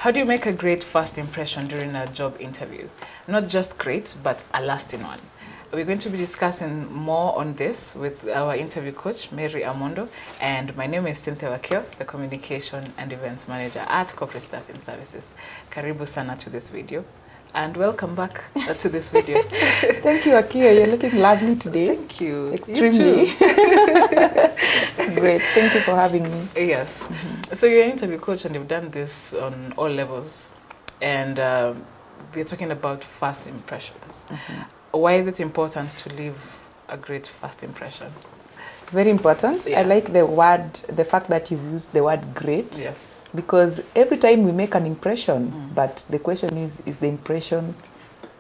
How do you make a great first impression during a job interview? Not just great, but a lasting one. We're going to be discussing more on this with our interview coach, Mary Amondo, and my name is Cynthia Wakio, the Communication and Events Manager at Corporate Staffing Services. Karibu sana to this video, and welcome back to this video. Thank you, Wakio. You're looking lovely today. Thank you. Extremely. You Great. Thank you for having me. Yes. So you're an interview coach, and you've done this on all levels, and we're talking about first impressions. Why is it important to leave a great first impression? Very important. Yeah. I like the fact that you use the word great. Yes. Because every time we make an impression, but the question is the impression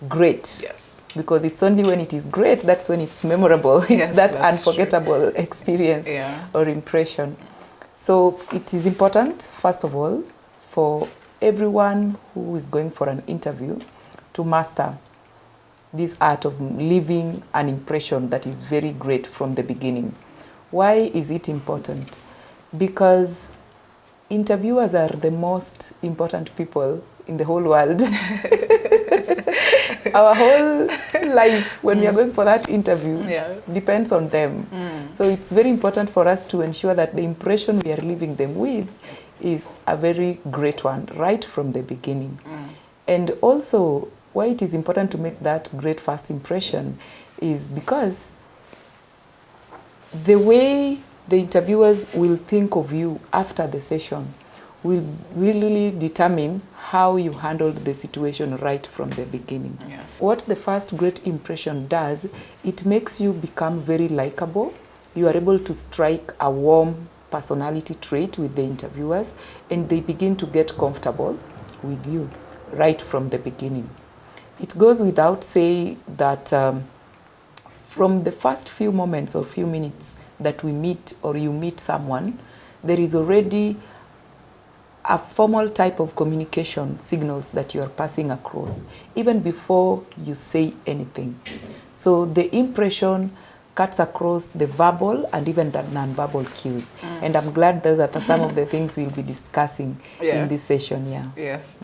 great? Yes. Because it's only when it is great, that's when it's memorable. It's Yes, that that's unforgettable experience or impression. So it is important, first of all, for everyone who is going for an interview to master this art of leaving an impression that is very great from the beginning. Why is it important? Because interviewers are the most important people in the whole world. Our whole life, when we are going for that interview, depends on them. So it's very important for us to ensure that the impression we are leaving them with is a very great one, right from the beginning. And also, why it is important to make that great first impression is because the way the interviewers will think of you after the session will really determine how you handled the situation right from the beginning. Yes. What the first great impression does, it makes you become very likable. You are able to strike a warm personality trait with the interviewers, and they begin to get comfortable with you right from the beginning. It goes without saying that from the first few moments or few minutes that we meet or you meet someone, there is already a formal type of communication signals that you are passing across, even before you say anything. So the impression cuts across the verbal and even the non-verbal cues. And I'm glad those are some of the things we'll be discussing in this session. Yes.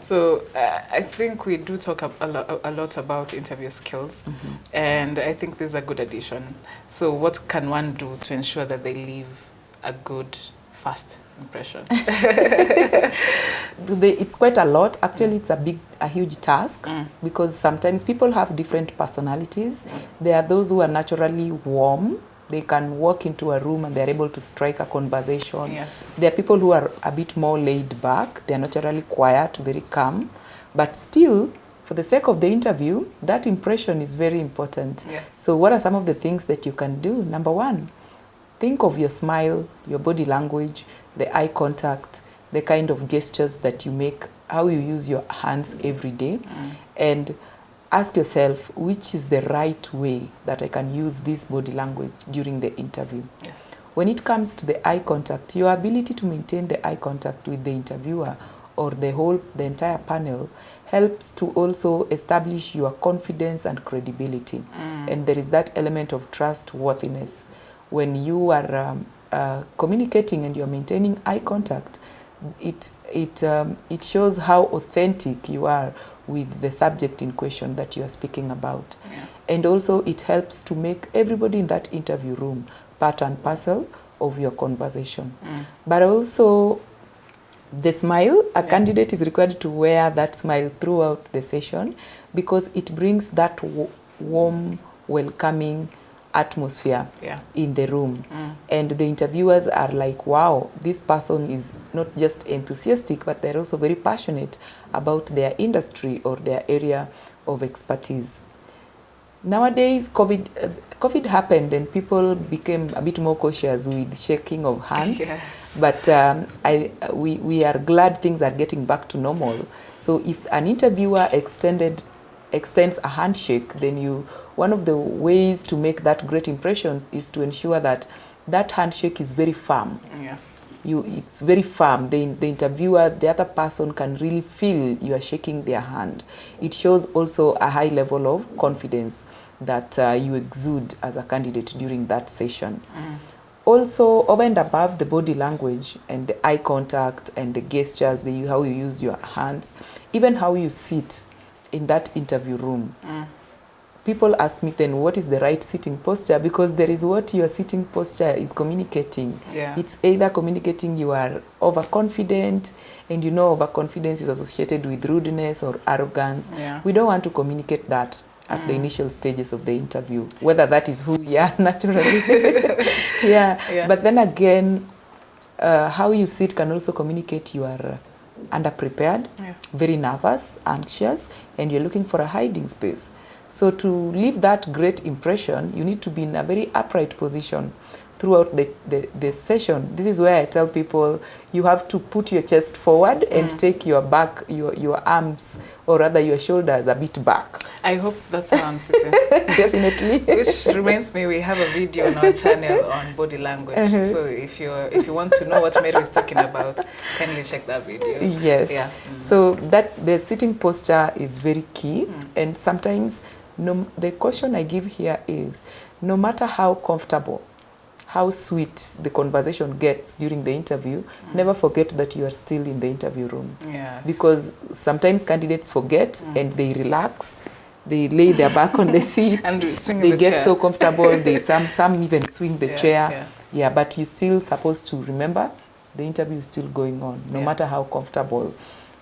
So I think we do talk a lot about interview skills, and I think this is a good addition. So what can one do to ensure that they leave a good first impression? It's quite a lot. Actually, it's a huge task because sometimes people have different personalities. There are those who are naturally warm. They can walk into a room and they're able to strike a conversation. Yes. There are people who are a bit more laid back. They're naturally quiet, very calm. But still, for the sake of the interview, that impression is very important. Yes. So what are some of the things that you can do? Number one, think of your smile, your body language, the eye contact, the kind of gestures that you make, how you use your hands every day, and ask yourself, which is the right way that I can use this body language during the interview? Yes. When it comes to the eye contact, your ability to maintain the eye contact with the interviewer or the entire panel helps to also establish your confidence and credibility. And there is that element of trustworthiness. When you are communicating and you're maintaining eye contact, it shows how authentic you are with the subject in question that you are speaking about. And also it helps to make everybody in that interview room part and parcel of your conversation. But also the smile, a candidate is required to wear that smile throughout the session because it brings that warm, welcoming atmosphere in the room. And the interviewers are like, wow, this person is not just enthusiastic, but they're also very passionate about their industry or their area of expertise. Nowadays, COVID happened and people became a bit more cautious with shaking of hands. Yes. But we are glad things are getting back to normal. So if an interviewer extends a handshake, then one of the ways to make that great impression is to ensure that that handshake is very firm. Yes. It's very firm. The interviewer, the other person can really feel you are shaking their hand. It shows also a high level of confidence that you exude as a candidate during that session. Also, over and above the body language and the eye contact and the gestures, how you use your hands, even how you sit in that interview room. People ask me then, what is the right sitting posture? Because there is what your sitting posture is communicating. Yeah. It's either communicating you are overconfident, and you know overconfidence is associated with rudeness or arrogance. Yeah. We don't want to communicate that at the initial stages of the interview, whether that is who we are naturally. Yeah. But then again, how you sit can also communicate you are underprepared, very nervous, anxious, and you're looking for a hiding space. So to leave that great impression, you need to be in a very upright position throughout the session. This is where I tell people you have to put your chest forward and take your back, your arms, or rather your shoulders a bit back. I hope that's how I'm sitting. Definitely. Which reminds me, we have a video on our channel on body language. So if you want to know what Mary is talking about, kindly check that video. Yes. Yeah. So the sitting posture is very key, and sometimes the caution I give here is, no matter how comfortable, how sweet the conversation gets during the interview, never forget that you are still in the interview room. Yes. Because sometimes candidates forget and they relax, they lay their back on the seat, and swing they the get chair. so comfortable, some even swing the chair. Yeah. Yeah, but you're still supposed to remember the interview is still going on, no matter how comfortable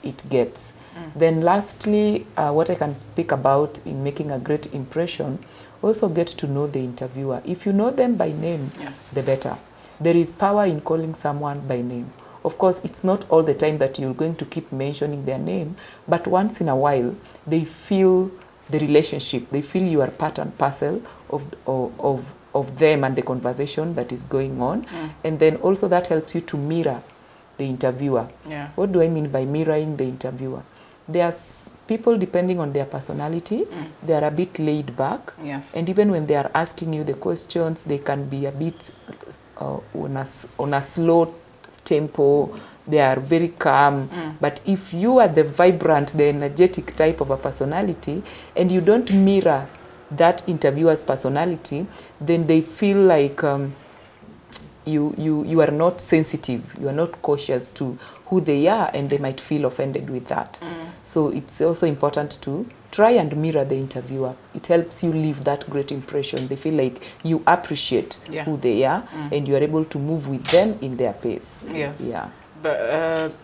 it gets. Then lastly, what I can speak about in making a great impression, also get to know the interviewer. If you know them by name, the better. There is power in calling someone by name. Of course, it's not all the time that you're going to keep mentioning their name, but once in a while, they feel the relationship. They feel you are part and parcel of them and the conversation that is going on. And then also that helps you to mirror the interviewer. Yeah. What do I mean by mirroring the interviewer? There's people, depending on their personality, they are a bit laid back. Yes. And even when they are asking you the questions, they can be a bit on a slow tempo. They are very calm. But if you are the vibrant, the energetic type of a personality, and you don't mirror that interviewer's personality, then they feel like you are not sensitive, you are not cautious to who they are, and they might feel offended with that. So it's also important to try and mirror the interviewer. It helps you leave that great impression. They feel like you appreciate who they are, and you are able to move with them in their pace. Yes. Yeah. But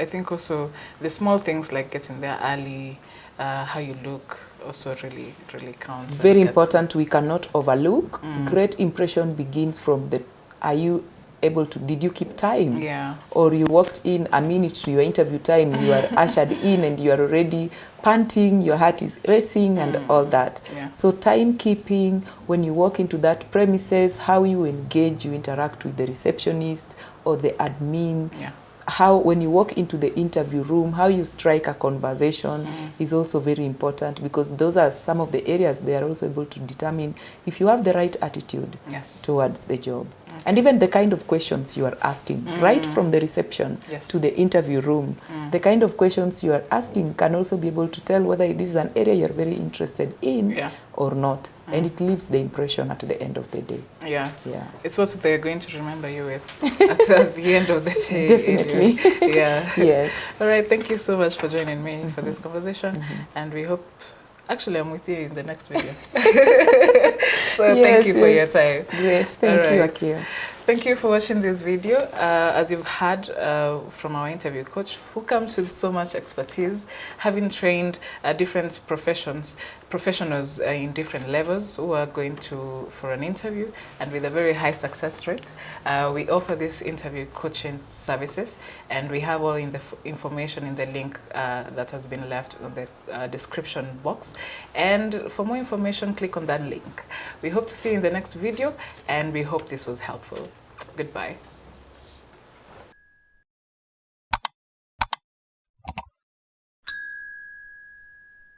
I think also the small things like getting there early, how you look also really counts. Very important. We cannot overlook. Great impression begins from did you keep time? Yeah. Or you walked in a minute to your interview time, you are ushered in and you are already panting, your heart is racing and all that. Yeah. So timekeeping, when you walk into that premises, how you engage, you interact with the receptionist or the admin. Yeah. How, when you walk into the interview room, how you strike a conversation is also very important, because those are some of the areas they are also able to determine if you have the right attitude towards the job. And even the kind of questions you are asking, right from the reception to the interview room, the kind of questions you are asking can also be able to tell whether this is an area you're very interested in or not. And it leaves the impression at the end of the day. Yeah. Yeah. It's what they're going to remember you with at the end of the day. Definitely. Yeah. Yes. All right. Thank you so much for joining me for this conversation. And we hope, actually, I'm with you in the next video. So thank you for your time. Great. Thank you, Akio. Thank you for watching this video. As you've heard from our interview coach, who comes with so much expertise, having trained different professionals in different levels who are going for an interview, and with a very high success rate. We offer this interview coaching services, and we have all in the information in the link that has been left on the description box. And for more information, click on that link. We hope to see you in the next video, and we hope this was helpful. Goodbye.